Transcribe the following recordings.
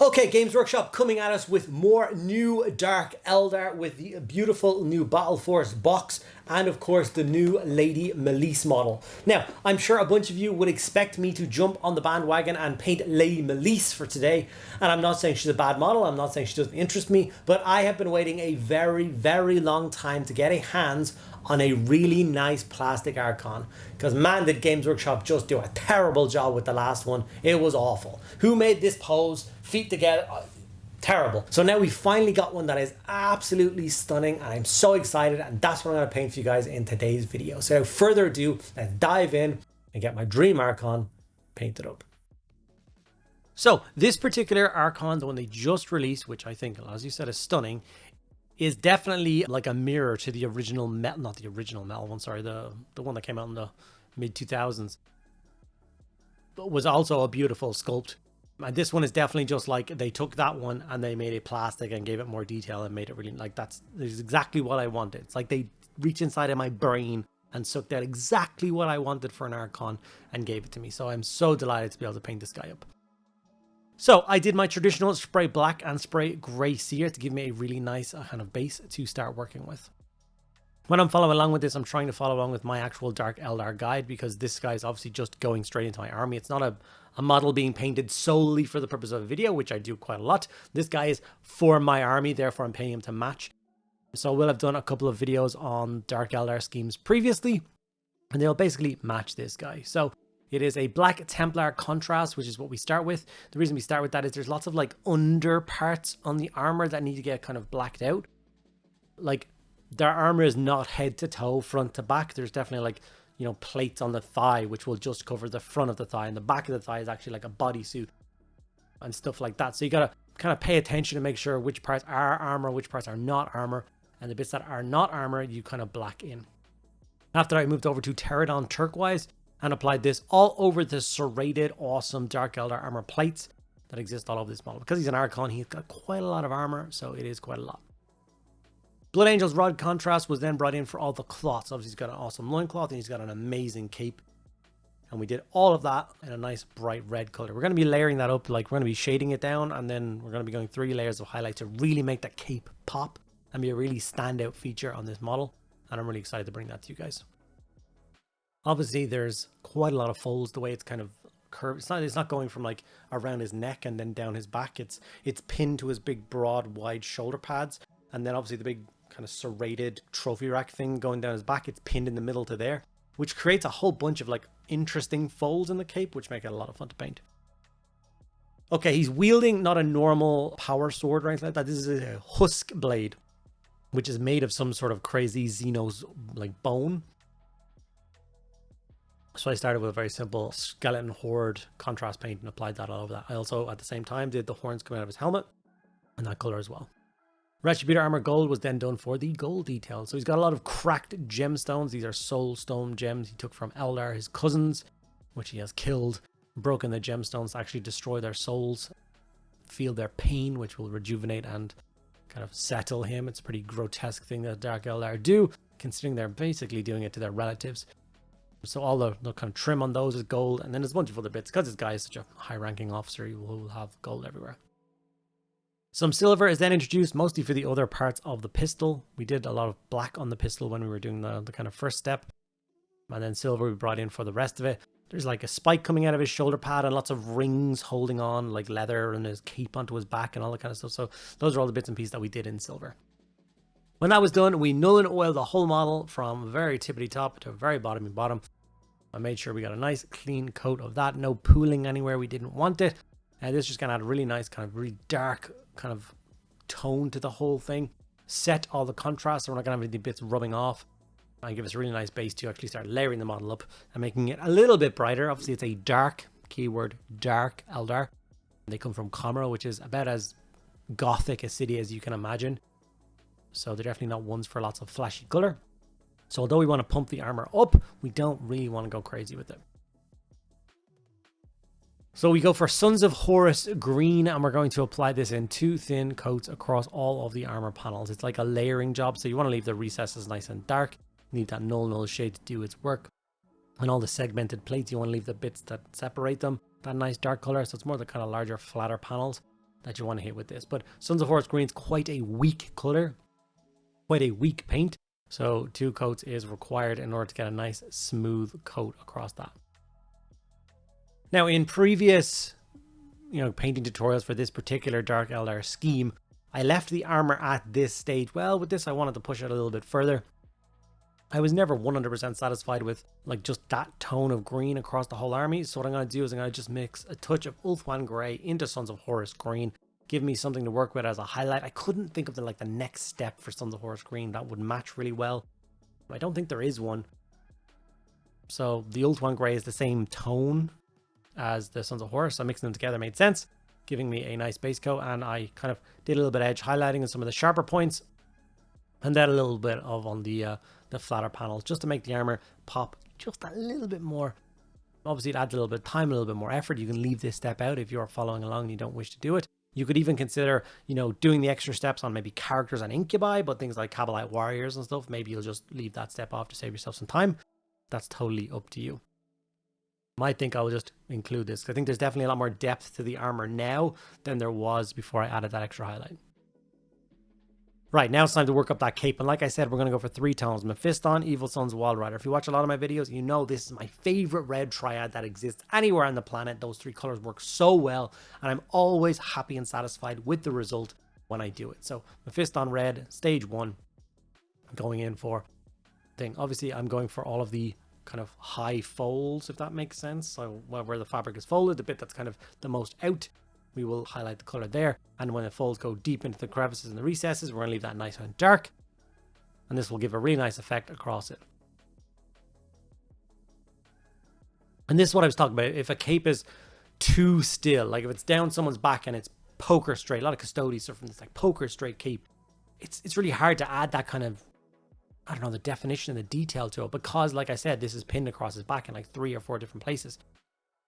Okay, Games Workshop coming at us with more new Dark Eldar with the beautiful new Battleforce box and of course the new Lady Malys model. Now, I'm sure a bunch of you would expect me to jump on the bandwagon and paint Lady Malys for today, and I'm not saying she's a bad model, I'm not saying she doesn't interest me, but I have been waiting a very long time to get a hands on a really nice plastic Archon, because man did Games Workshop just do a terrible job with the last one. It was awful. Who made this pose? Feet together, terrible. So now we finally got one that is absolutely stunning and I'm so excited, and that's what I'm going to paint for you guys in today's video. So without further ado, let's dive in and get my dream Archon painted up. So this particular Archon, the one they just released, which I think, as you said, is stunning, is definitely like a mirror to the original metal, not the original metal one, sorry, the one that came out in the mid 2000s, but was also a beautiful sculpt. And this one is definitely just like they took that one and they made it plastic and gave it more detail and made it really like that's exactly what I wanted. It's like they reached inside of my brain and sucked out exactly what I wanted for an Archon and gave it to me. So I'm so delighted to be able to paint this guy up. So I did my traditional spray black and spray grey sear to give me a really nice kind of base to start working with. When I'm following along with this, I'm trying to follow along with my actual Dark Eldar guide, because this guy is obviously just going straight into my army. It's not a model being painted solely for the purpose of a video, which I do quite a lot. This guy is for my army, therefore I'm paying him to match. So we'll have done a couple of videos on Dark Eldar schemes previously, and they'll basically match this guy. So it is a Black Templar contrast, which is what we start with. The reason we start with that is there's lots of like under parts on the armor that need to get kind of blacked out. Like their armor is not head to toe, front to back. There's definitely like, you know, plates on the thigh, which will just cover the front of the thigh, and the back of the thigh is actually like a bodysuit and stuff like that. So you gotta kind of pay attention to make sure which parts are armor, which parts are not armor, and the bits that are not armor, you kind of black in. After I moved over to Pterodon Turquoise and applied this all over the serrated, awesome Dark Eldar armor plates that exist all over this model. Because he's an Archon, he's got quite a lot of armor, so it is quite a lot. Blood Angel's Rod contrast was then brought in for all the cloths. Obviously, he's got an awesome loincloth and he's got an amazing cape. And we did all of that in a nice bright red color. We're going to be layering that up, like we're going to be shading it down, and then we're going to be going 3 layers of highlight to really make that cape pop and be a really standout feature on this model. And I'm really excited to bring that to you guys. Obviously, there's quite a lot of folds the way it's kind of curved. It's not going from like around his neck and then down his back. It's pinned to his big, broad, wide shoulder pads. And then obviously the big kind of serrated trophy rack thing going down his back, it's pinned in the middle to there, which creates a whole bunch of like interesting folds in the cape, which make it a lot of fun to paint. Okay, he's wielding not a normal power sword or anything like that. This is a husk blade, which is made of some sort of crazy Xenos like bone. So I started with a very simple skeleton horde contrast paint and applied that all over that. I also at the same time did the horns coming out of his helmet in that color as well. Retributor Armor Gold was then done for the gold detail. So he's got a lot of cracked gemstones. These are soul stone gems he took from Eldar, his cousins, which he has killed, broken the gemstones to actually destroy their souls, feel their pain, which will rejuvenate and kind of settle him. It's a pretty grotesque thing that Dark Eldar do, considering they're basically doing it to their relatives. So all the kind of trim on those is gold, and then there's a bunch of other bits. Because this guy is such a high-ranking officer, he will have gold everywhere. Some silver is then introduced mostly for the other parts of the pistol. We did a lot of black on the pistol when we were doing the kind of first step. And then silver we brought in for the rest of it. There's like a spike coming out of his shoulder pad and lots of rings holding on like leather, and his cape onto his back and all that kind of stuff. So those are all the bits and pieces that we did in silver. When that was done, we null and oiled the whole model from very tippity top to very bottom. I made sure we got a nice clean coat of that. No pooling anywhere we didn't want it. And this just gonna add a really nice kind of really dark kind of tone to the whole thing. Set all the contrast so we're not gonna have any bits rubbing off. And give us a really nice base to actually start layering the model up and making it a little bit brighter. Obviously it's a dark, keyword dark Eldar. They come from Comero, which is about as gothic a city as you can imagine. So they're definitely not ones for lots of flashy color. So although we want to pump the armor up, we don't really want to go crazy with it. So we go for Sons of Horus green, and we're going to apply this in 2 thin coats across all of the armor panels. It's like a layering job, so you want to leave the recesses nice and dark. You need that null shade to do its work. And all the segmented plates, you want to leave the bits that separate them, that nice dark color, so it's more the kind of larger, flatter panels. that you want to hit with this. But Sons of Horus Green's quite a weak color, quite a weak paint. So 2 coats is required in order to get a nice smooth coat across that. Now in previous, painting tutorials for this particular Dark Eldar scheme, I left the armor at this stage. Well, with this, I wanted to push it a little bit further. I was never 100% satisfied with like just that tone of green across the whole army. So what I'm going to do is I'm going to just mix a touch of Ulthuan Grey into Sons of Horus Green. Give me something to work with as a highlight. I couldn't think of the next step for Sons of Horus Green that would match really well. I don't think there is one. So the Ulthuan Grey is the same tone as the Sons of Horus. So mixing them together made sense, giving me a nice base coat. And I kind of did a little bit of edge highlighting on some of the sharper points. And then a little bit of on the flatter panels, just to make the armor pop just a little bit more. Obviously, it adds a little bit of time, a little bit more effort. You can leave this step out if you're following along and you don't wish to do it. You could even consider, doing the extra steps on maybe characters and incubi, but things like Kabbalite warriors and stuff, maybe you'll just leave that step off to save yourself some time. That's totally up to you. I think I will just include this, because I think there's definitely a lot more depth to the armor now than there was before I added that extra highlight. Right, now it's time to work up that cape. And like I said, we're going to go for 3 tones. Mephiston, Evil Sunz, Walrider. If you watch a lot of my videos, you know this is my favorite red triad that exists anywhere on the planet. Those 3 colors work so well. And I'm always happy and satisfied with the result when I do it. So Mephiston red, stage 1, going in for thing. Obviously, I'm going for all of the kind of high folds, if that makes sense. So where the fabric is folded, the bit that's kind of the most out, we will highlight the color there. And when the folds go deep into the crevices and the recesses, we're going to leave that nice and dark. And this will give a really nice effect across it. And this is what I was talking about. If a cape is too still, like if it's down someone's back and it's poker straight, a lot of custodians suffer from this like poker straight cape. It's really hard to add that kind of, I don't know, the definition and the detail to it, because like I said, this is pinned across his back in like 3 or 4 different places.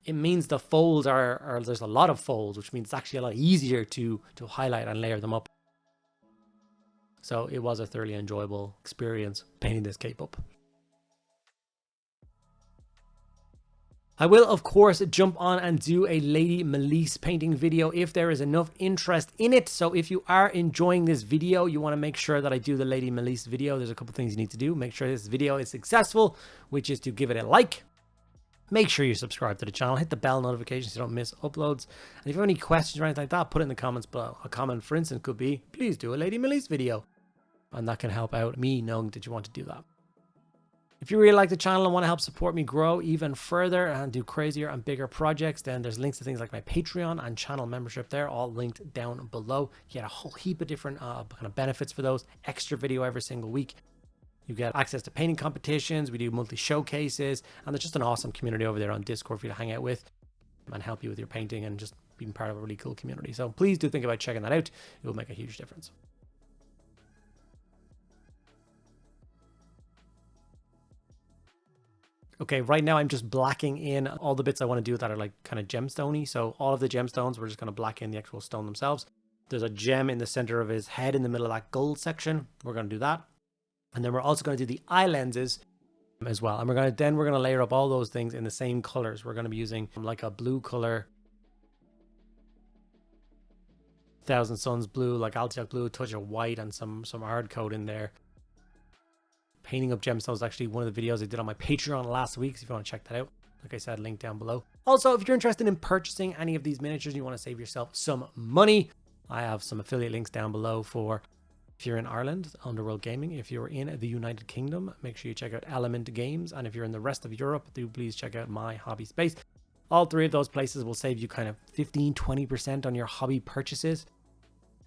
It means the folds are there's a lot of folds, which means it's actually a lot easier to highlight and layer them up. So it was a thoroughly enjoyable experience painting this cape up. I will, of course, jump on and do a Lady Malys painting video if there is enough interest in it. So if you are enjoying this video, you want to make sure that I do the Lady Malys video. There's a couple things you need to do. Make sure this video is successful, which is to give it a like. Make sure you subscribe to the channel, hit the bell notification so you don't miss uploads. And if you have any questions or anything like that, put it in the comments below. A comment, for instance, could be, please do a Lady Malys video. And that can help out me knowing that you want to do that. If you really like the channel and want to help support me grow even further and do crazier and bigger projects, then there's links to things like my Patreon and channel membership there, all linked down below. You get a whole heap of different kind of benefits for those. Extra video every single week. You get access to painting competitions, we do monthly showcases, and there's just an awesome community over there on Discord for you to hang out with and help you with your painting and just being part of a really cool community. So please do think about checking that out. It will make a huge difference. Okay, right now I'm just blacking in all the bits I want to do that are like kind of gemstone-y. So all of the gemstones, we're just going to black in the actual stone themselves. There's a gem in the center of his head in the middle of that gold section. We're going to do that. And then we're also going to do the eye lenses as well. And we're going to layer up all those things in the same colors. We're going to be using like a blue color, Thousand Suns blue, like Altiok blue, touch of white, and some hard coat in there. Painting up gemstones is actually one of the videos I did on my Patreon last week. So if you want to check that out, like I said, link down below. Also, if you're interested in purchasing any of these miniatures, you want to save yourself some money, I have some affiliate links down below for if you're in Ireland, Underworld Gaming. If you're in the United Kingdom, make sure you check out Element Games. And if you're in the rest of Europe, do please check out My Hobby Space. All 3 of those places will save you kind of 15-20% on your hobby purchases.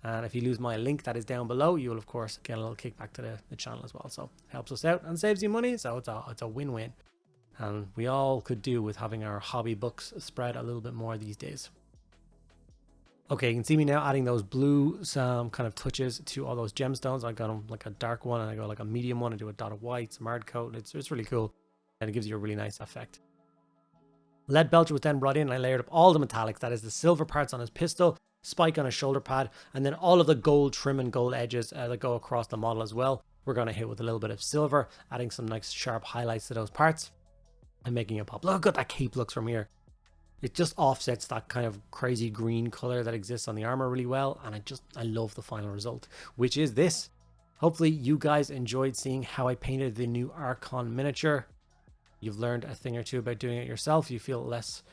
And if you lose my link that is down below, you will of course get a little kickback to the channel as well. So it helps us out and saves you money. So it's a win-win. And we all could do with having our hobby books spread a little bit more these days. Okay, you can see me now adding those blue kind of touches to all those gemstones. I got them like a dark one and I go like a medium one and do a dot of white, some hard coat. It's really cool and it gives you a really nice effect. Lead Belcher was then brought in and I layered up all the metallics. That is the silver parts on his pistol, spike on his shoulder pad, and then all of the gold trim and gold edges that go across the model as well. We're going to hit with a little bit of silver, adding some nice sharp highlights to those parts and making it pop. Look how good that cape looks from here. it just offsets that kind of crazy green color that exists on the armor really well. And I love the final result, which is this. Hopefully you guys enjoyed seeing how I painted the new Archon miniature. You've learned a thing or two about doing it yourself. You feel less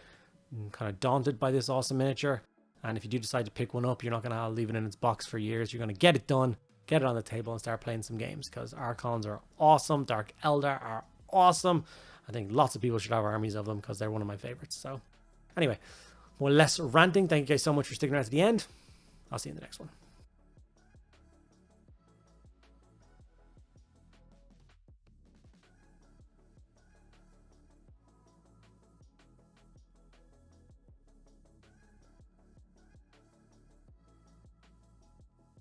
kind of daunted by this awesome miniature. And if you do decide to pick one up, you're not going to leave it in its box for years. You're going to get it done, get it on the table, and start playing some games, because Archons are awesome. Dark Eldar are awesome. I think lots of people should have armies of them because they're one of my favorites. So anyway, well, less ranting. Thank you guys so much for sticking around to the end. I'll see you in the next one.